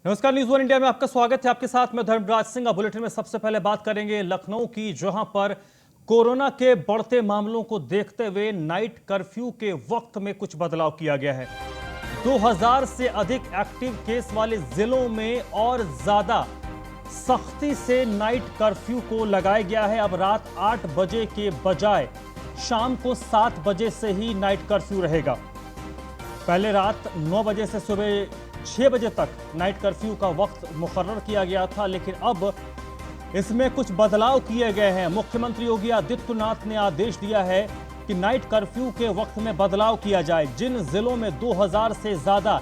नमस्कार, news one India में आपका स्वागत है। आपके साथ मैं धर्मराज सिंह। बुलेटिन में सबसे पहले बात करेंगे लखनऊ की, जहां पर कोरोना के बढ़ते मामलों को देखते हुए नाइट कर्फ्यू के वक्त में कुछ बदलाव किया गया है। 2000 से अधिक एक्टिव केस वाले जिलों में और ज्यादा सख्ती से नाइट कर्फ्यू को लगाया गया है। अब रात 8 बजे के बजाय शाम को 7 बजे से ही नाइट कर्फ्यू रहेगा। पहले रात 9 बजे से सुबह 6 बजे तक नाइट कर्फ्यू का वक्त मुकर्रर किया गया था, लेकिन अब इसमें कुछ बदलाव किए गए हैं। मुख्यमंत्री योगी आदित्यनाथ ने आदेश दिया है कि नाइट कर्फ्यू के वक्त में बदलाव किया जाए। जिन जिलों में 2000 से ज्यादा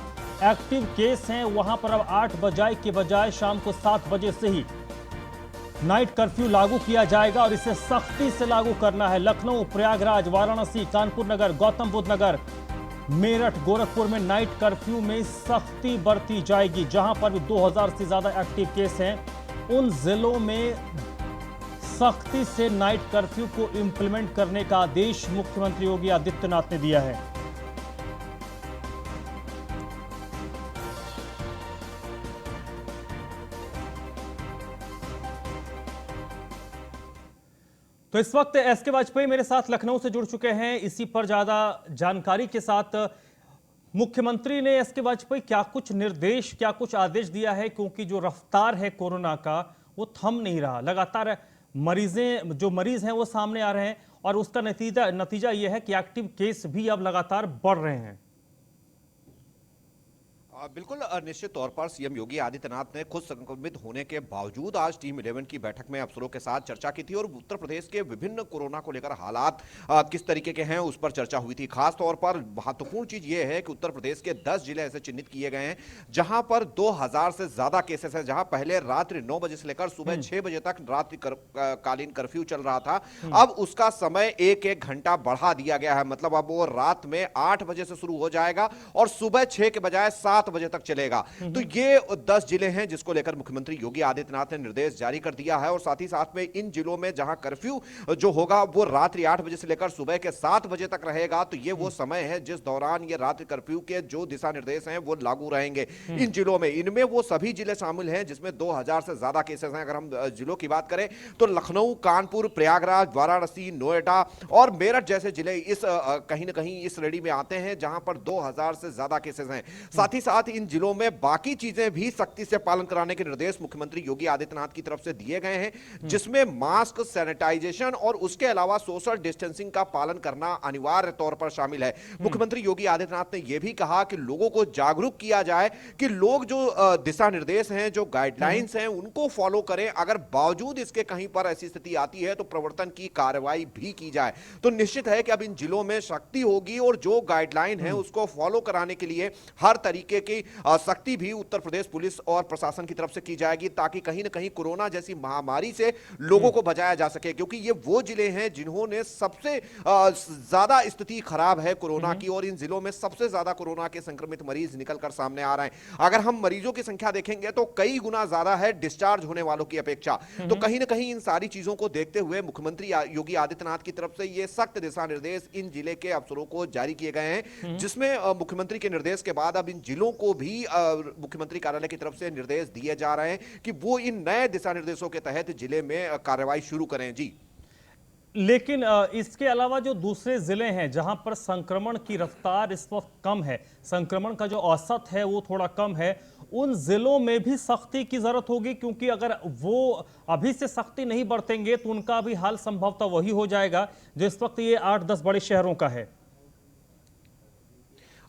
एक्टिव केस हैं, वहां पर अब 8 बजे के बजाय शाम को 7 बजे से ही नाइट कर्फ्यू लागू किया जाएगा और इसे सख्ती से लागू करना है। लखनऊ, प्रयागराज, वाराणसी, कानपुर नगर, गौतम बुद्ध नगर, मेरठ, गोरखपुर में नाइट कर्फ्यू में सख्ती बरती जाएगी। जहां पर भी 2000 से ज्यादा एक्टिव केस हैं, उन जिलों में सख्ती से नाइट कर्फ्यू को इंप्लीमेंट करने का आदेश मुख्यमंत्री योगी आदित्यनाथ ने दिया है। तो इस वक्त एसके वाजपेयी मेरे साथ लखनऊ से जुड़ चुके हैं। इसी पर ज्यादा जानकारी के साथ, मुख्यमंत्री ने एसके वाजपेयी क्या कुछ निर्देश, क्या कुछ आदेश दिया है? क्योंकि जो रफ्तार है कोरोना का वो थम नहीं रहा, लगातार मरीज हैं वो सामने आ रहे हैं और उसका नतीजा यह है कि एक्टिव केस भी अब लगातार बढ़ रहे हैं। बिल्कुल, निश्चित तौर पर सीएम योगी आदित्यनाथ ने खुद संक्रमित होने के बावजूद आज टीम 11 की बैठक में अफसरों के साथ चर्चा की थी और उत्तर प्रदेश के विभिन्न कोरोना को लेकर हालात किस तरीके के हैं उस पर चर्चा हुई थी। खास तौर पर महत्वपूर्ण चीज यह है कि उत्तर प्रदेश के 10 जिले ऐसे चिन्हित किए गए हैं जहां पर 2000 से ज्यादा केसेस हैं, जहां पहले रात्रि 9 बजे से लेकर सुबह 6 बजे तक रात्रि कालीन कर्फ्यू चल रहा था। अब उसका समय एक घंटा बढ़ा दिया गया है। मतलब अब वो रात में 8 बजे से शुरू हो जाएगा और सुबह 6 के बजाय 7 बजे तक चलेगा। तो ये 10 जिले हैं जिसको लेकर मुख्यमंत्री योगी आदित्यनाथ ने निर्देश जारी कर दिया है और साथ ही साथ में इन जिलों में जहां कर्फ्यू जो होगा वो रात्रि 8 बजे से लेकर सुबह के 7 बजे तक रहेगा। तो ये वो समय है जिस दौरान ये रात्रि कर्फ्यू के जो दिशा निर्देश हैं वो लागू रहेंगे इन जिलों में। इनमें वो सभी जिले शामिल हैं जिसमें 2000 से ज्यादा केसेस हैं। अगर हम जिलों की बात करें तो लखनऊ, कानपुर, प्रयागराज, वाराणसी, नोएडा और मेरठ जैसे जिले इस कहीं ना कहीं इस श्रेणी में आते हैं जहां पर 2000 से ज्यादा केसेस हैं। साथ ही साथ इन जिलों में बाकी चीजें भी सख्ती से पालन कराने के निर्देश मुख्यमंत्री योगी आदित्यनाथ की तरफ से दिए गए हैं, जिसमें मास्क, सैनिटाइजेशन और उसके अलावा सोशल डिस्टेंसिंग का पालन करना अनिवार्य तौर पर शामिल है। मुख्यमंत्री योगी आदित्यनाथ ने यह भी कहा कि लोगों को जागरूक किया जाए कि लोग जो दिशा निर्देश हैं, जो गाइडलाइंस हैं, उनको फॉलो करें। अगर बावजूद इसके कहीं पर ऐसी स्थिति आती है तो प्रवर्तन की कार्रवाई भी की जाए। तो निश्चित है कि अब इन जिलों में सख्ती होगी और जो गाइडलाइन है उसको फॉलो कराने के लिए हर तरीके की सख्ती भी उत्तर प्रदेश पुलिस और प्रशासन की तरफ से की जाएगी, ताकि कहीं ना कहीं कोरोना जैसी महामारी से लोगों को बचाया जा सके। क्योंकि ये वो जिले हैं जिन्होंने सबसे ज्यादा स्थिति खराब है कोरोना की और इन जिलों में सबसे ज्यादा कोरोना के संक्रमित मरीज निकलकर सामने आ रहे हैं। अगर हम मरीजों की संख्या देखेंगे तो कई गुना ज्यादा है डिस्चार्ज होने वालों की अपेक्षा। तो कहीं ना कहीं इन सारी चीजों को देखते हुए मुख्यमंत्री योगी आदित्यनाथ की तरफ से ये सख्त दिशा निर्देश इन जिले के अफसरों को जारी किए गए हैं, जिसमें मुख्यमंत्री के निर्देश के बाद अब इन जिलों को भी मुख्यमंत्री कार्यालय की तरफ से निर्देश दिए जा रहे हैं कि वो इन नए दिशा निर्देशों के तहत जिले में कार्रवाई शुरू करें। जी, लेकिन इसके अलावा जो दूसरे जिले हैं जहां पर संक्रमण की रफ्तार इस वक्त कम है, संक्रमण का जो औसत है वो थोड़ा कम है, उन जिलों में भी सख्ती की जरूरत होगी। क्योंकि अगर वो अभी से सख्ती नहीं बरतेंगे तो उनका भी हाल संभवतः वही हो जाएगा जो इस वक्त ये 8-10 बड़े शहरों का है।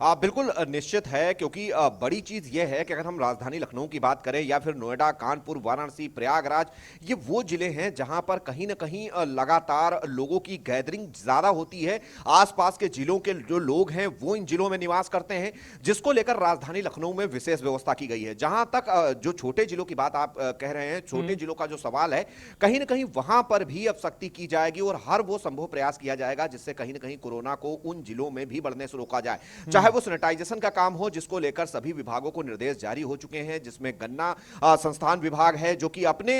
बिल्कुल निश्चित है, क्योंकि बड़ी चीज यह है कि अगर हम राजधानी लखनऊ की बात करें या फिर नोएडा, कानपुर, वाराणसी, प्रयागराज, ये वो जिले हैं जहां पर कहीं ना कहीं लगातार लोगों की गैदरिंग ज्यादा होती है। आसपास के जिलों के जो लोग हैं वो इन जिलों में निवास करते हैं, जिसको लेकर राजधानी लखनऊ में विशेष व्यवस्था की गई है। जहां तक जो छोटे जिलों की बात आप कह रहे हैं, छोटे जिलों का जो सवाल है, कहीं ना कहीं वहां पर भी अब सख्ती की जाएगी और हर वो संभव प्रयास किया जाएगा जिससे कहीं ना कहीं कोरोना को उन जिलों में भी बढ़ने से रोका जाए। चाहे वो सैनिटाइजेशन का काम हो, जिसको लेकर सभी विभागों को निर्देश जारी हो चुके हैं, जिसमें गन्ना संस्थान विभाग है जो कि अपने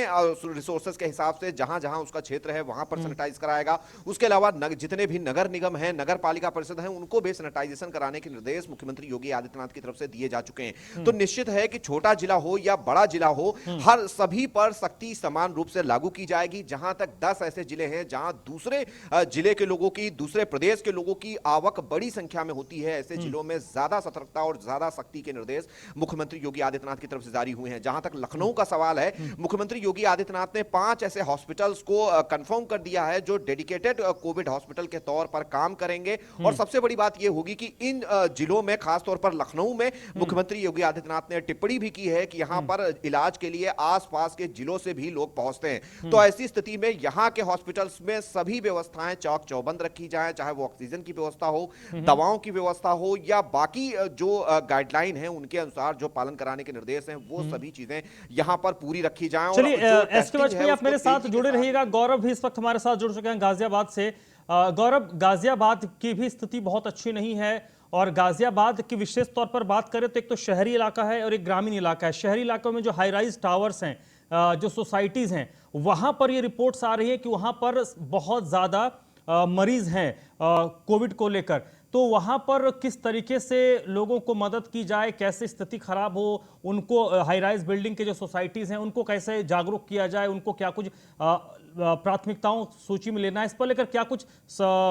रिसोर्सेज के हिसाब से जहां जहां उसका क्षेत्र है वहां पर सैनिटाइज कराएगा। उसके अलावा जितने भी नगर निगम है, नगर पालिका परिषद है, उनको भी सैनिटाइजेशन कराने के निर्देश मुख्यमंत्री योगी आदित्यनाथ की तरफ से दिए जा चुके हैं। तो निश्चित है कि छोटा जिला हो या बड़ा जिला हो, हर सभी पर सख्ती समान रूप से लागू की जाएगी। जहां तक 10 ऐसे जिले हैं जहां दूसरे जिले के लोगों की, दूसरे प्रदेश के लोगों की आवक बड़ी संख्या में होती है, ऐसे जिलों में ज्यादा सतर्कता और ज्यादा सख्ती के निर्देश मुख्यमंत्री योगी आदित्यनाथ की तरफ से जारी हुए हैं। जहां तक लखनऊ का सवाल है, मुख्यमंत्री योगी आदित्यनाथ ने 5 ऐसे हॉस्पिटल्स को कंफर्म कर दिया है जो डेडिकेटेड कोविड हॉस्पिटल के तौर पर काम करेंगे। और सबसे बड़ी बात यह होगी कि इन जिलों में, खासतौर पर लखनऊ में, मुख्यमंत्री योगी आदित्यनाथ ने टिप्पणी भी की है कि यहां पर इलाज के लिए आसपास के जिलों से भी लोग पहुंचते हैं। तो ऐसी स्थिति में यहां के हॉस्पिटल्स में सभी व्यवस्थाएं चौक चौबंद रखी जाएं, चाहे वो ऑक्सीजन की व्यवस्था हो, दवाओं की व्यवस्था हो, या बाकी जो गाइडलाइन है उनके अनुसार जो पालन कराने के निर्देश हैं, वो सभी चीजें यहां पर पूरी रखी जाएं। चलिए एसके वाजपेयी, आप मेरे साथ जुड़े रहिएगा। गौरव भी इस वक्त हमारे साथ जुड़ चुके हैं गाजियाबाद से। गौरव, गाजियाबाद की भी स्थिति बहुत अच्छी नहीं है, और गाजियाबाद की विशेष तौर पर बात करें तो एक तो शहरी इलाका है और एक ग्रामीण इलाका है। शहरी इलाकों में जो हाई राइज टावर्स हैं, जो सोसाइटीज हैं, वहां पर ये रिपोर्ट्स आ रही है कि वहां पर बहुत ज्यादा मरीज हैं कोविड को लेकर। तो वहां पर किस तरीके से लोगों को मदद की जाए, कैसे स्थिति खराब हो, उनको हाई राइज बिल्डिंग के जो सोसाइटीज हैं उनको कैसे जागरूक किया जाए, उनको क्या कुछ प्राथमिकताओं सूची में लेना है, इस पर लेकर क्या कुछ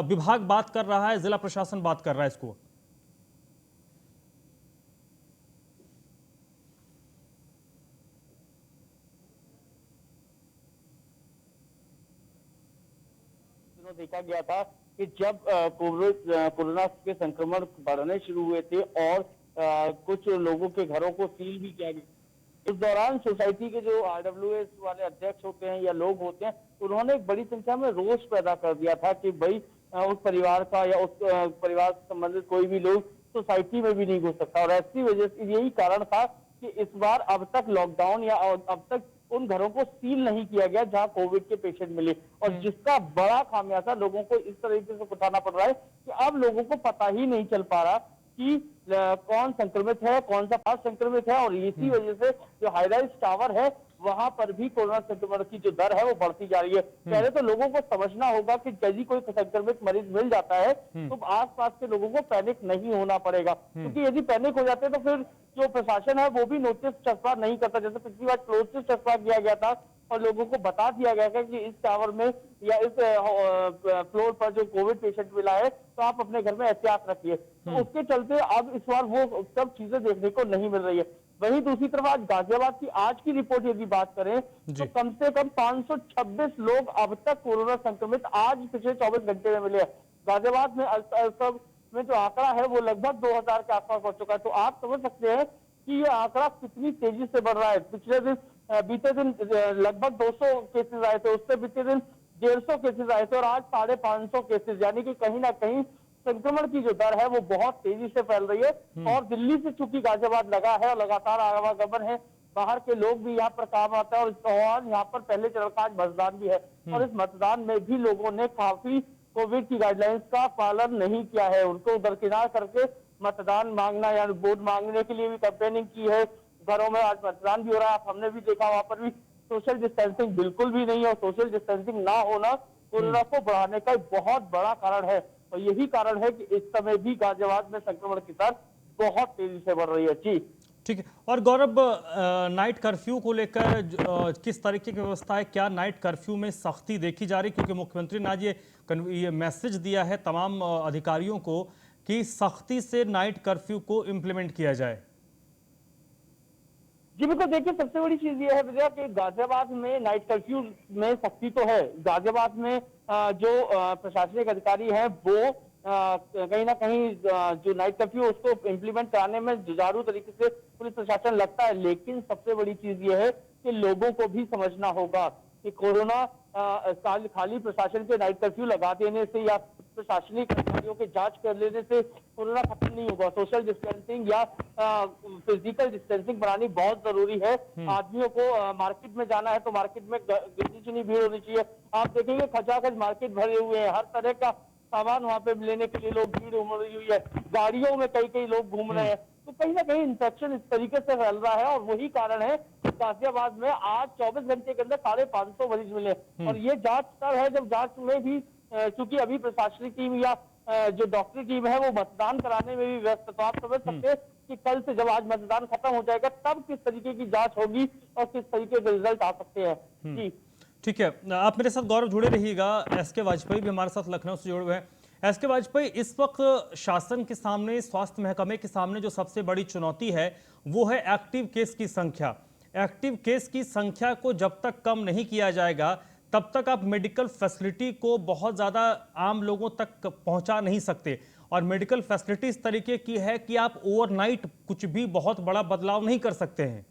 विभाग बात कर रहा है, जिला प्रशासन बात कर रहा है इसको? देखा गया था कि जब कोरोना के संक्रमण बढ़ने शुरू हुए थे और कुछ लोगों के घरों को सील भी किया गया, इस दौरान सोसाइटी के जो आरडब्ल्यूएस वाले अध्यक्ष होते हैं या लोग होते हैं, उन्होंने एक बड़ी संख्या में रोष पैदा कर दिया था कि भाई उस परिवार का या उस परिवार से संबंधित कोई भी लोग सोसाइटी में भी नहीं घुस सकता। और ऐसी वजह से यही कारण था कि इस बार अब तक लॉकडाउन या अब तक उन घरों को सील नहीं किया गया जहां कोविड के पेशेंट मिले, और जिसका बड़ा खामियाजा लोगों को इस तरीके से उठाना पड़ रहा है कि अब लोगों को पता ही नहीं चल पा रहा कि कौन संक्रमित है, कौन सा पास संक्रमित है। और इसी वजह से जो हाई राइज टावर है वहां पर भी कोरोना संक्रमण की जो दर है वो बढ़ती जा रही है। पहले तो लोगों को समझना होगा कि यदि कोई संक्रमित मरीज मिल जाता है तो आसपास के लोगों को पैनिक नहीं होना पड़ेगा, क्योंकि यदि पैनिक हो जाते तो फिर जो प्रशासन है वो भी नोटिस चस्पा नहीं करता। जैसे पिछली बार नोटिस चस्पा किया गया था और लोगों को बता दिया गया था कि इस टावर में या इस फ्लोर पर जो कोविड पेशेंट मिला है तो आप अपने घर में एहतियात रखिए। तो उसके चलते अब इस बार वो सब चीजें देखने को नहीं मिल रही है। वहीं दूसरी तरफ आज गाजियाबाद की आज की रिपोर्ट यदि बात करें तो कम से कम 526 लोग अब तक कोरोना संक्रमित आज पिछले 24 घंटे में मिले हैं। गाजियाबाद में जो आंकड़ा है वो लगभग 2000 के आसपास पहुंच चुका है। तो आप समझ सकते हैं कि ये आंकड़ा कितनी तेजी से बढ़ रहा है। बीते दिन लगभग 200 केसेस आए थे, उससे बीते दिन 150 केसेस आए थे और आज 550 केसेस, यानी कि कहीं ना कहीं संक्रमण की जो दर है वो बहुत तेजी से फैल रही है। और दिल्ली से चूंकि गाजियाबाद लगा है और लगातार आवागमन है, बाहर के लोग भी यहाँ पर काम आते हैं और यहाँ पर पहले चरण का आज मतदान भी है और इस मतदान में भी लोगों ने काफी कोविड की गाइडलाइंस का पालन नहीं किया है। उनको दरकिनार करके मतदान मांगना या वोट मांगने के लिए भी कैंपेनिंग की है। घरों में आज मतदान भी हो रहा है, हमने भी देखा वहां पर भी सोशल डिस्टेंसिंग बिल्कुल भी नहीं है। और सोशल डिस्टेंसिंग ना होना कोरोना को बढ़ाने का एक बहुत बड़ा कारण है और यही कारण है कि इस समय भी गाजियाबाद में संक्रमण की दर बहुत तेजी से बढ़ रही है। जी ठीक है। और गौरव, नाइट कर्फ्यू को लेकर किस तरीके की व्यवस्था है? क्या नाइट कर्फ्यू में सख्ती देखी जा रही? क्योंकि मुख्यमंत्री ने आज ये मैसेज दिया है तमाम अधिकारियों को कि सख्ती से नाइट कर्फ्यू को इम्प्लीमेंट किया जाए। जी बिल्कुल, देखिए सबसे बड़ी चीज ये है विजय कि गाजियाबाद में नाइट कर्फ्यू में सख्ती तो है। गाजियाबाद में जो प्रशासनिक अधिकारी हैं वो कहीं ना कहीं जो नाइट कर्फ्यू उसको इम्प्लीमेंट कराने में जुझारू तरीके से पुलिस प्रशासन लगता है, लेकिन सबसे बड़ी चीज ये है कि लोगों को भी समझना होगा कि कोरोना खाली प्रशासन के नाइट कर्फ्यू लगा देने से या प्रशासनिक अधिकारियों के जांच कर लेने से कोरोना खत्म नहीं होगा। सोशल डिस्टेंसिंग या फिजिकल डिस्टेंसिंग बनानी बहुत जरूरी है। आदमियों को मार्केट में जाना है तो मार्केट में गिनी चुनी भीड़ होनी चाहिए। आप देखेंगे खचाखच मार्केट भरे हुए हैं, हर तरह का सामान वहां पे लेने के लिए लोग भीड़ उमड़ रही हुई है, गाड़ियों में कई कई लोग घूम रहे हैं, तो कहीं ना कहीं इन्फेक्शन इस तरीके से फैल रहा है। और वही कारण है कि गाजियाबाद में आज 24 घंटे के अंदर 550 मरीज मिले। और ये जांच तब है जब जांच में भी चूंकि अभी प्रशासनिक टीम या जो डॉक्टरी टीम है वो मतदान कराने में भी व्यस्त है। तो आप समझ सकते हैं कि कल से जब आज मतदान खत्म हो जाएगा तब किस तरीके की जांच होगी और किस तरीके के रिजल्ट आ सकते हैं। जी ठीक है, आप मेरे साथ गौरव जुड़े रहिएगा। एसके वाजपेयी भी हमारे साथ लखनऊ से जुड़े हुए हैं। एसके वाजपेयी, इस वक्त शासन के सामने, स्वास्थ्य महकमे के सामने जो सबसे बड़ी चुनौती है वो है एक्टिव केस की संख्या। एक्टिव केस की संख्या को जब तक कम नहीं किया जाएगा तब तक आप मेडिकल फैसिलिटी को बहुत ज़्यादा आम लोगों तक पहुंचा नहीं सकते। और मेडिकल फैसिलिटी इस तरीके की है कि आप ओवरनाइट कुछ भी बहुत बड़ा बदलाव नहीं कर सकते हैं।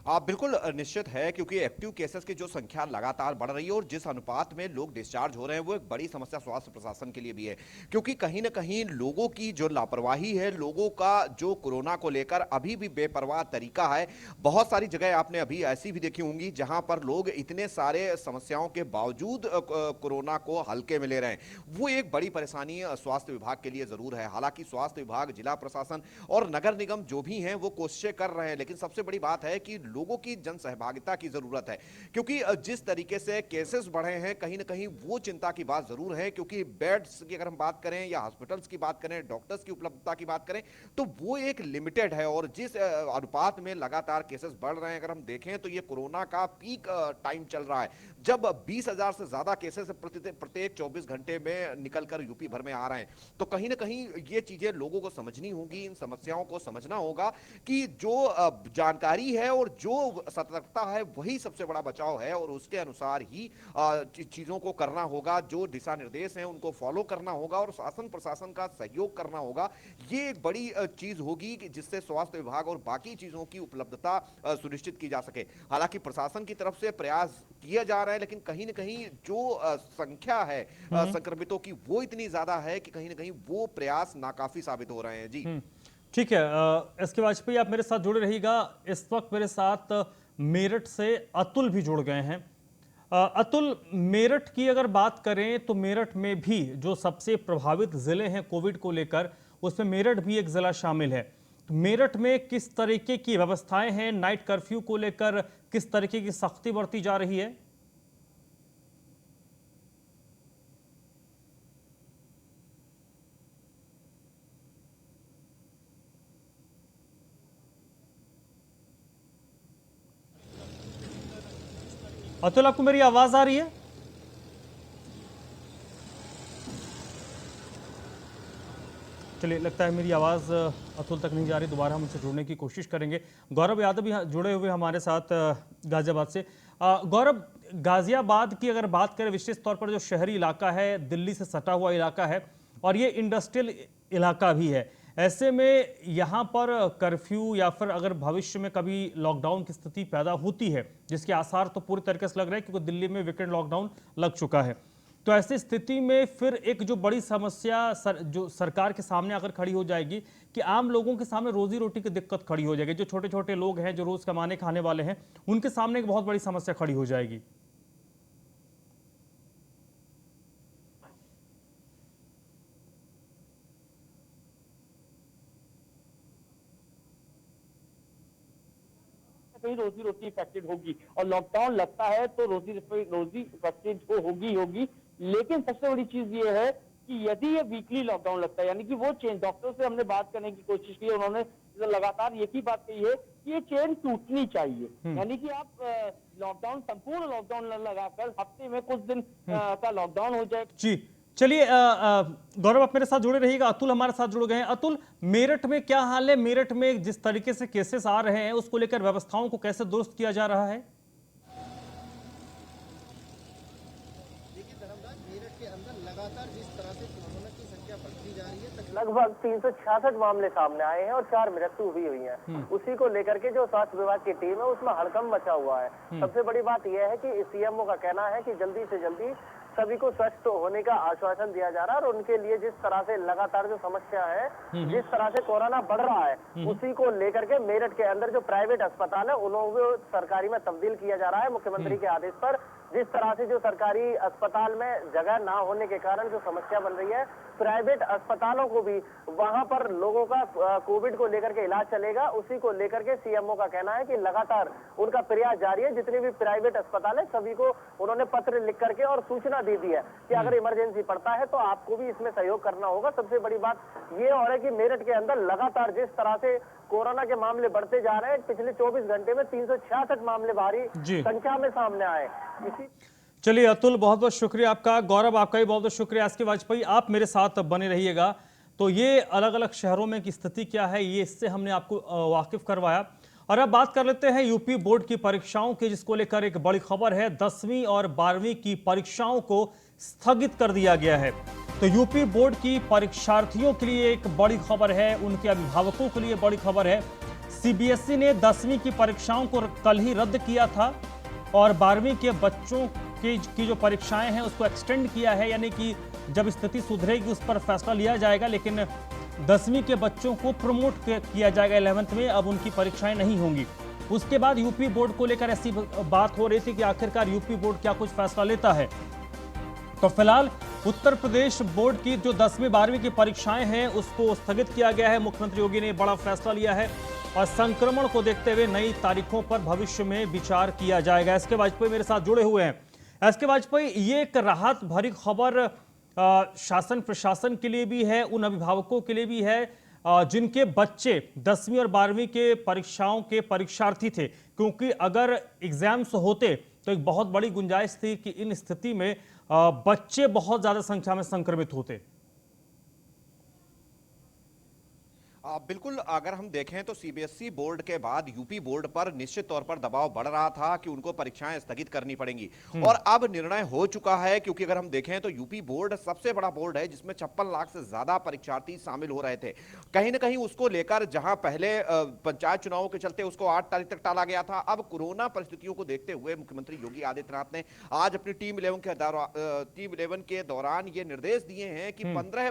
बिल्कुल निश्चित है, क्योंकि एक्टिव केसेस की जो संख्या लगातार बढ़ रही है और जिस अनुपात में लोग डिस्चार्ज हो रहे हैं वो एक बड़ी समस्या स्वास्थ्य प्रशासन के लिए भी है। क्योंकि कहीं ना कहीं लोगों की जो लापरवाही है, लोगों का जो कोरोना को लेकर अभी भी बेपरवाह तरीका है। बहुत सारी जगह आपने अभी ऐसी भी देखी होंगी जहां पर लोग इतने सारे समस्याओं के बावजूद कोरोना को हल्के में ले रहे हैं। वो एक बड़ी परेशानी स्वास्थ्य विभाग के लिए जरूर है। हालांकि स्वास्थ्य विभाग, जिला प्रशासन और नगर निगम जो भी हैं वो कोशिशें कर रहे हैं, लेकिन सबसे बड़ी बात है कि लोगों की जन सहभागिता की जरूरत है। क्योंकि जिस तरीके से केसेस बढ़े हैं, कहीं ना कहीं वो चिंता की बात जरूर है। क्योंकि बेड्स की अगर हम बात करें या हॉस्पिटल्स की बात करें, डॉक्टर्स की उपलब्धता की बात करें, तो वो एक लिमिटेड है। और जिस अनुपात में लगातार केसेस बढ़ रहे हैं, अगर हम देखें तो ये कोरोना का पीक टाइम चल रहा है, जब 20,000 से ज्यादा केसेस प्रत्येक 24 घंटे में निकलकर यूपी भर में आ रहे हैं। तो कहीं ना कहीं ये चीजें लोगों को समझनी होगी, इन समस्याओं को समझना होगा कि जो जानकारी है और जो सतर्कता है वही सबसे बड़ा बचाव है। और उसके अनुसार ही चीजों को करना होगा। जो दिशा निर्देश हैं उनको फॉलो करना होगा और शासन प्रशासन का सहयोग करना होगा। ये एक बड़ी चीज होगी कि जिससे स्वास्थ्य विभाग और बाकी चीजों की उपलब्धता सुनिश्चित की जा सके। हालांकि प्रशासन की तरफ से प्रयास किया जा रहा है, लेकिन कहीं ना कहीं जो संख्या है संक्रमितों की वो इतनी ज्यादा है कि कहीं ना कहीं वो प्रयास नाकाफी साबित हो रहे हैं। जी ठीक है, एसके वाजपेयी आप मेरे साथ जुड़े रहिएगा। इस वक्त मेरे साथ मेरठ से अतुल भी जुड़ गए हैं। अतुल, मेरठ की अगर बात करें तो मेरठ में भी जो सबसे प्रभावित जिले हैं कोविड को लेकर, उसमें मेरठ भी एक जिला शामिल है। तो मेरठ में किस तरीके की व्यवस्थाएं हैं, नाइट कर्फ्यू को लेकर किस तरीके की सख्ती बरती जा रही है? अतुल, आपको मेरी आवाज आ रही है? चलिए, लगता है मेरी आवाज अतुल तक नहीं जा रही। दोबारा हम उनसे जुड़ने की कोशिश करेंगे। गौरव यादव भी जुड़े हुए हमारे साथ गाजियाबाद से। गौरव, गाजियाबाद की अगर बात करें, विशेष तौर पर जो शहरी इलाका है, दिल्ली से सटा हुआ इलाका है और ये इंडस्ट्रियल इलाका भी है, ऐसे में यहाँ पर कर्फ्यू या फिर अगर भविष्य में कभी लॉकडाउन की स्थिति पैदा होती है, जिसके आसार तो पूरी तरीके से लग रहे हैं क्योंकि दिल्ली में वीकेंड लॉकडाउन लग चुका है, तो ऐसी स्थिति में फिर एक जो बड़ी समस्या जो सरकार के सामने अगर खड़ी हो जाएगी कि आम लोगों के सामने रोजी रोटी की दिक्कत खड़ी हो जाएगी। जो छोटे छोटे लोग हैं, जो रोज कमाने खाने वाले हैं, उनके सामने एक बहुत बड़ी समस्या खड़ी हो जाएगी। कहीं रोजी रोटी इफेक्टेड होगी और लॉकडाउन लगता है तो रोजी इफेक्टेड तो होगी। लेकिन सबसे बड़ी चीज ये है कि यदि ये वीकली लॉकडाउन लगता है, यानी कि वो चेन, डॉक्टर से हमने बात करने की कोशिश की, उन्होंने लगातार एक ही बात कही है कि ये चेन टूटनी चाहिए। यानी कि आप लॉकडाउन, संपूर्ण लॉकडाउन लगाकर हफ्ते में कुछ दिन का लॉकडाउन हो जाए। जी, चलिए, गौरव आप मेरे साथ जुड़े रहिएगा। अतुल हमारे साथ जुड़ गए हैं। अतुल, मेरठ में क्या हाल है? मेरठ में जिस तरीके से केसेस आ रहे हैं उसको लेकर व्यवस्थाओं को कैसे दुरुस्त किया जा रहा है? देखिए धर्मराज, मेरठ के अंदर लगातार जिस तरह से कोरोना की संख्या बढ़ती जा रही है, लगभग 366 मामले सामने आए हैं और 4 मृत्यु भी हुई हैं। उसी को लेकर के जो स्वास्थ्य विभाग की टीम है उसमें हड़कंप मचा हुआ है। सबसे बड़ी बात यह है कि सीएमओ का कहना है कि जल्दी से जल्दी सभी को स्वस्थ होने का आश्वासन दिया जा रहा है। और उनके लिए जिस तरह से लगातार जो समस्या है, जिस तरह से कोरोना बढ़ रहा है, उसी को लेकर के मेरठ के अंदर जो प्राइवेट अस्पताल है उन्होंने सरकारी में तब्दील किया जा रहा है मुख्यमंत्री के आदेश पर। जिस तरह से जो सरकारी अस्पताल में जगह ना होने के कारण जो समस्या बन रही है, प्राइवेट अस्पतालों को भी वहां पर लोगों का कोविड को लेकर के इलाज चलेगा, उसी को लेकर के सीएमओ का कहना है कि लगातार उनका प्रयास जारी है। जितने भी प्राइवेट अस्पताल है सभी को उन्होंने पत्र लिख करके और सूचना दे दी है कि अगर इमरजेंसी पड़ता है तो आपको भी इसमें सहयोग करना होगा। सबसे बड़ी बात ये और है कि मेरठ के अंदर लगातार जिस तरह से कोरोना के मामले बढ़ते जा रहे हैं, पिछले 24 घंटे में 366 मामले भारी संख्या में सामने आए। इसी चलिए अतुल, बहुत बहुत शुक्रिया आपका। गौरव, आपका भी बहुत बहुत शुक्रिया। एस के वाजपेयी, आप मेरे साथ बने रहिएगा। तो ये अलग अलग शहरों में की स्थिति क्या है, ये इससे हमने आपको वाकिफ करवाया। और अब बात कर लेते हैं यूपी बोर्ड की परीक्षाओं की, जिसको लेकर एक बड़ी खबर है। 10वीं और 12वीं की परीक्षाओं को स्थगित कर दिया गया है। तो यूपी बोर्ड की परीक्षार्थियों के लिए एक बड़ी खबर है, उनके अभिभावकों के लिए बड़ी खबर है। सीबीएसई ने 10वीं की परीक्षाओं को कल ही रद्द किया था और 12वीं के बच्चों की जो परीक्षाएं हैं उसको एक्सटेंड किया है, यानी कि जब स्थिति सुधरेगी उस पर फैसला लिया जाएगा। लेकिन 10वीं के बच्चों को प्रमोट किया जाएगा 11th में, अब उनकी परीक्षाएं नहीं होंगी। उसके बाद यूपी बोर्ड को लेकर ऐसी बात हो रही थी कि आखिरकार यूपी बोर्ड क्या कुछ फैसला लेता है। तो फिलहाल उत्तर प्रदेश बोर्ड की जो 10वीं 12वीं की परीक्षाएं हैं उसको स्थगित किया गया है। मुख्यमंत्री योगी ने बड़ा फैसला लिया है और संक्रमण को देखते हुए नई तारीखों पर भविष्य में विचार किया जाएगा। एस के वाजपेयी मेरे साथ जुड़े हुए हैं। एस के वाजपेयी, ये एक राहत भरी खबर शासन प्रशासन के लिए भी है, उन अभिभावकों के लिए भी है जिनके बच्चे 10वीं और 12वीं के परीक्षाओं के परीक्षार्थी थे, क्योंकि अगर एग्जाम्स होते तो एक बहुत बड़ी गुंजाइश थी कि इन स्थिति में बच्चे बहुत ज्यादा संख्या में संक्रमित होते। बिल्कुल, अगर हम देखें तो सीबीएसई बोर्ड के बाद यूपी बोर्ड पर निश्चित तौर पर दबाव बढ़ रहा था कि उनको परीक्षाएं स्थगित करनी पड़ेंगी और अब निर्णय हो चुका है। क्योंकि अगर हम देखें तो यूपी बोर्ड सबसे बड़ा बोर्ड है जिसमें 56 लाख से ज्यादा परीक्षार्थी शामिल हो रहे थे। कहीं ना कहीं उसको लेकर जहां पहले पंचायत चुनावों के चलते उसको 8 तारीख तक टाला गया था, अब कोरोना परिस्थितियों को देखते हुए मुख्यमंत्री योगी आदित्यनाथ ने आज अपनी टीम 11 के दौरान ये निर्देश दिए हैं कि 15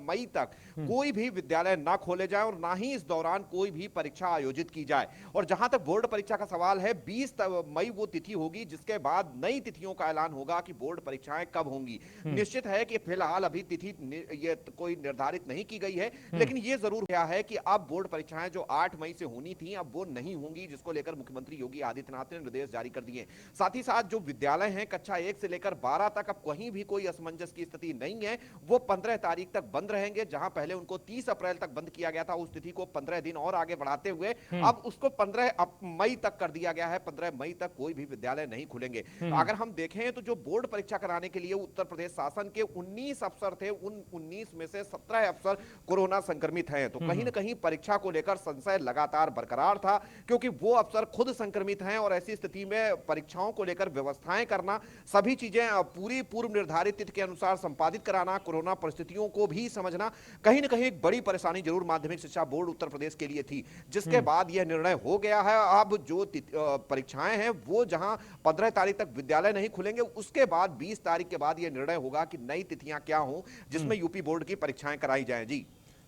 मई तक कोई भी विद्यालय ना खोले जाए और ना ही इस दौरान कोई भी परीक्षा आयोजित की जाए। और जहां तक बोर्ड परीक्षा का सवाल है, 20 मई वो तिथि होगी जिसके बाद नई तिथियों का ऐलान होगा कि बोर्ड परीक्षाएं कब होंगी। निश्चित है कि फिलहाल अभी तिथि ये कोई निर्धारित नहीं की गई है, लेकिन ये जरूर क्या है कि अब बोर्ड परीक्षाएं जो 8 मई से होनी थी अब वो नहीं होंगी, जिसको लेकर मुख्यमंत्री योगी आदित्यनाथ ने निर्देश जारी कर दिए। साथ ही साथ जो विद्यालय हैं कक्षा 1 से लेकर 12 तक अब कहीं भी कोई असमंजस की स्थिति नहीं है, वो 15 तारीख तक बंद रहेंगे। जहां पहले उनको 30 अप्रैल तक बंद किया गया था, उस तिथि को 15 दिन और आगे बढ़ाते हुए अब उसको 15 मई तक कर दिया गया है। 15 मई तक कोई भी विद्यालय नहीं खुलेंगे। अगर हम देखें तो जो बोर्ड परीक्षा कराने के लिए उत्तर प्रदेश शासन के 19 अफसर थे, उन 19 में से 17 अफसर कोरोना संक्रमित हैं। तो कहीं ना कहीं परीक्षा को लेकर संशय लगातार बरकरार था, क्योंकि वो अफसर खुद संक्रमित हैं और ऐसी स्थिति में परीक्षाओं को लेकर व्यवस्थाएं करना, सभी चीजें पूरी पूर्व निर्धारित तिथि के अनुसार संपादित कराना, कोरोना परिस्थितियों को भी समझना कहीं ना कहीं एक बड़ी परेशानी जरूर माध्यमिक शिक्षा बोर्ड उत्तर प्रदेश के लिए थी, जिसके बाद यह निर्णय हो गया है। अब जो परीक्षाएं हैं वो जहां 15 तारीख तक विद्यालय नहीं खुलेंगे, उसके बाद 20 तारीख के बाद यह निर्णय होगा कि नई तिथियां क्या हों जिसमें यूपी बोर्ड की परीक्षाएं कराई जाएं। जी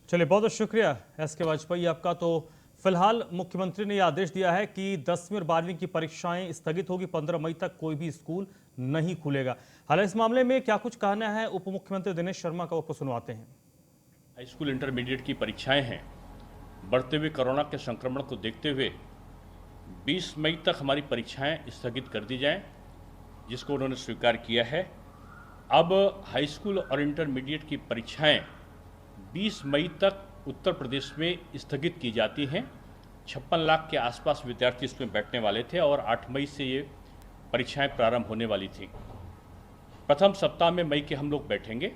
चलिए, बहुत बहुत शुक्रिया एस के वाजपेयी आपका। तो फिलहाल मुख्यमंत्री ने यह आदेश दिया है कि 10वीं और 12वीं की परीक्षाएं स्थगित होगी, 15 मई तक कोई भी स्कूल नहीं खुलेगा। हालांकि इस मामले में क्या कुछ कहना है उप मुख्यमंत्री दिनेश शर्मा का, वो सुनवाते हैं। हाई स्कूल इंटरमीडिएट की परीक्षाएं हैं, बढ़ते हुए कोरोना के संक्रमण को देखते हुए 20 मई तक हमारी परीक्षाएं स्थगित कर दी जाएं, जिसको उन्होंने स्वीकार किया है। अब हाई स्कूल और इंटरमीडिएट की परीक्षाएं 20 मई तक उत्तर प्रदेश में स्थगित की जाती हैं। 56 लाख के आसपास विद्यार्थी इसमें बैठने वाले थे और 8 मई से ये परीक्षाएं प्रारंभ होने वाली थी। प्रथम सप्ताह में मई के हम लोग बैठेंगे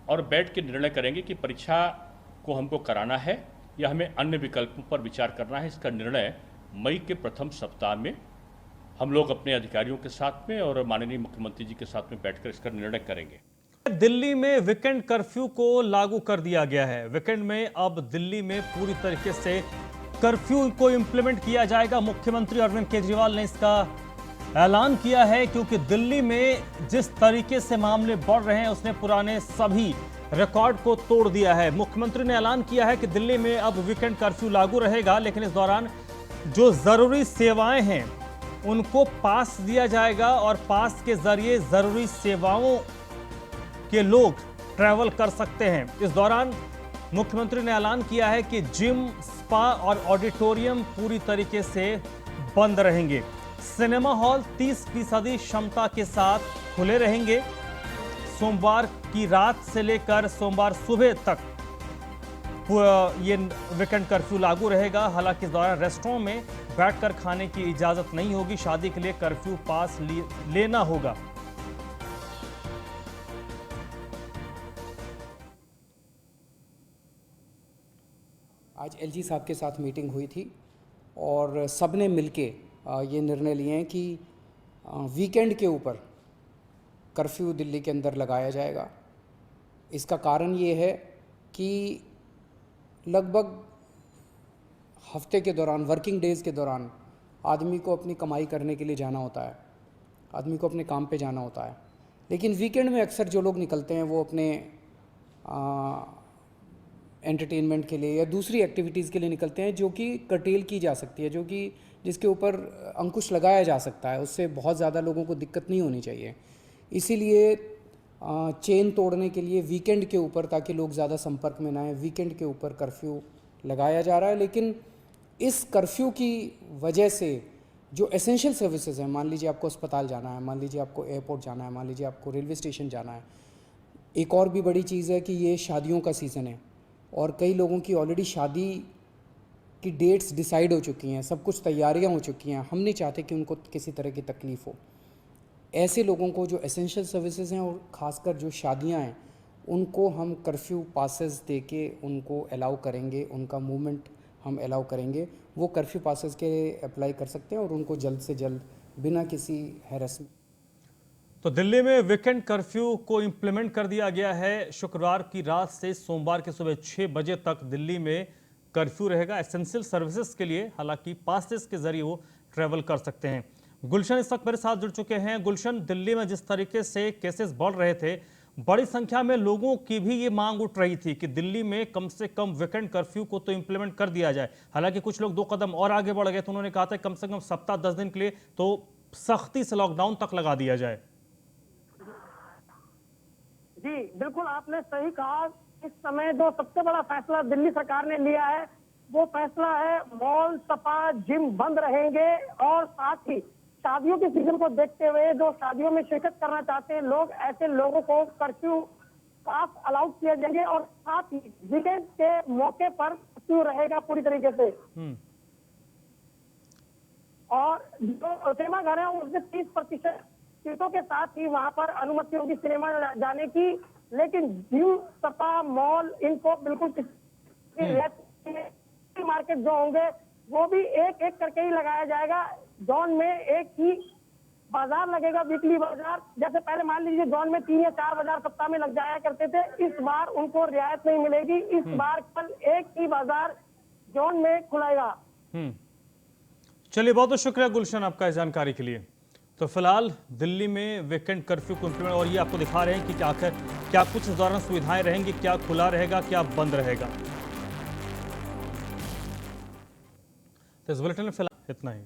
और बैठ के निर्णय करेंगे कि परीक्षा को हमको कराना है या हमें अन्य विकल्पों पर विचार करना है। इसका निर्णय मई के प्रथम सप्ताह में हम लोग अपने अधिकारियों के साथ में और माननीय मुख्यमंत्री जी के साथ में बैठकर इसका निर्णय करेंगे। दिल्ली में वीकेंड कर्फ्यू को लागू कर दिया गया है। वीकेंड में अब दिल्ली में पूरी तरीके से कर्फ्यू को इंप्लीमेंट किया जाएगा। मुख्यमंत्री अरविंद केजरीवाल ने इसका ऐलान किया है, क्योंकि दिल्ली में जिस तरीके से मामले बढ़ रहे हैं उसने पुराने सभी रिकॉर्ड को तोड़ दिया है। मुख्यमंत्री ने ऐलान किया है कि दिल्ली में अब वीकेंड कर्फ्यू लागू रहेगा, लेकिन इस दौरान जो जरूरी सेवाएं हैं उनको पास दिया जाएगा और पास के जरिए जरूरी सेवाओं के लोग ट्रैवल कर सकते हैं। इस दौरान मुख्यमंत्री ने ऐलान किया है कि जिम, स्पा और ऑडिटोरियम पूरी तरीके से बंद रहेंगे। सिनेमा हॉल 30% क्षमता के साथ खुले रहेंगे। सोमवार की रात से लेकर सोमवार सुबह तक ये वीकेंड कर्फ्यू लागू रहेगा। हालांकि इस दौरान रेस्टोरेंट में बैठकर खाने की इजाजत नहीं होगी। शादी के लिए कर्फ्यू पास लेना होगा। आज एलजी साहब के साथ मीटिंग हुई थी और सब ने मिलके ये निर्णय लिए हैं कि वीकेंड के ऊपर कर्फ्यू दिल्ली के अंदर लगाया जाएगा। इसका कारण ये है कि लगभग हफ्ते के दौरान, वर्किंग डेज़ के दौरान आदमी को अपनी कमाई करने के लिए जाना होता है, आदमी को अपने काम पे जाना होता है। लेकिन वीकेंड में अक्सर जो लोग निकलते हैं वो अपने एंटरटेनमेंट के लिए या दूसरी एक्टिविटीज़ के लिए निकलते हैं, जो कि कर्टेल की जा सकती है, जो कि जिसके ऊपर अंकुश लगाया जा सकता है। उससे बहुत ज़्यादा लोगों को दिक्कत नहीं होनी चाहिए। इसीलिए चेन तोड़ने के लिए वीकेंड के ऊपर, ताकि लोग ज़्यादा संपर्क में ना आए, वीकेंड के ऊपर कर्फ्यू लगाया जा रहा है। लेकिन इस कर्फ्यू की वजह से जो एसेंशियल सर्विसेज हैं, मान लीजिए आपको अस्पताल जाना है, मान लीजिए आपको एयरपोर्ट जाना है, मान लीजिए आपको रेलवे स्टेशन जाना है। एक और भी बड़ी चीज़ है कि ये शादियों का सीज़न है और कई लोगों की ऑलरेडी शादी की डेट्स डिसाइड हो चुकी हैं, सब कुछ तैयारियां हो चुकी हैं। हम नहीं चाहते कि उनको किसी तरह की तकलीफ़ हो। ऐसे लोगों को जो एसेंशियल सर्विसेज हैं और ख़ासकर जो शादियां हैं, उनको हम कर्फ्यू पासेस दे के उनको अलाउ करेंगे, उनका मूवमेंट हम अलाउ करेंगे। वो कर्फ्यू पासेस के अप्लाई कर सकते हैं और उनको जल्द से जल्द बिना किसी हैरेसमेंट। तो दिल्ली में वीकेंड कर्फ्यू को इंप्लीमेंट कर दिया गया है। शुक्रवार की रात से सोमवार के सुबह 6 बजे तक दिल्ली में कर्फ्यू रहेगा एसेंशियल सर्विसेज के लिए। हालांकि पासेस के जरिए वो ट्रैवल कर सकते हैं। गुलशन इस वक्त मेरे साथ जुड़ चुके हैं। गुलशन, दिल्ली में जिस तरीके से केसेस बढ़ रहे थे, बड़ी संख्या में लोगों की भी ये मांग उठ रही थी कि दिल्ली में कम से कम वीकेंड कर्फ्यू को तो इंप्लीमेंट कर दिया जाए। हालांकि कुछ लोग 2 कदम और आगे बढ़ गए, तो उन्होंने कहा था कम से कम सप्ताह 10 दिन के लिए तो सख्ती से लॉकडाउन तक लगा दिया जाए। जी बिल्कुल, आपने सही कहा। इस समय जो सबसे बड़ा फैसला दिल्ली सरकार ने लिया है वो फैसला है मॉल, सपा, जिम बंद रहेंगे और साथ ही शादियों के सीजन को देखते हुए जो शादियों में शिरकत करना चाहते हैं लोग, ऐसे लोगों को कर्फ्यू पास अलाउ किया जाएंगे और साथ ही वीकेंड के मौके पर कर्फ्यू रहेगा पूरी तरीके से। और जो सिनेमा घर है उसमें 30% सीटों के साथ ही वहां पर अनुमति होगी सिनेमा जाने की। लेकिन जिम, सपा, मॉल इनको बिल्कुल मार्केट जो होंगे वो भी एक एक करके ही लगाया जाएगा। जोन में एक ही बाजार लगेगा, वीकली बाजार। जैसे पहले मान लीजिए जोन में 3 या 4 बाजार सप्ताह में लग जाया करते थे, इस बार उनको रियायत नहीं मिलेगी। इस बार कल एक ही बाजार जोन में खुलेगा। चलिए, बहुत बहुत शुक्रिया गुलशन आपका इस जानकारी के लिए। तो फिलहाल दिल्ली में वीकेंड कर्फ्यू को इंप्लीमेंट, और ये आपको दिखा रहे हैं कि क्या कुछ इस दौरान सुविधाएं रहेंगी, क्या खुला रहेगा, क्या बंद रहेगा। तो इस बुलेटिन में फिलहाल इतना ही।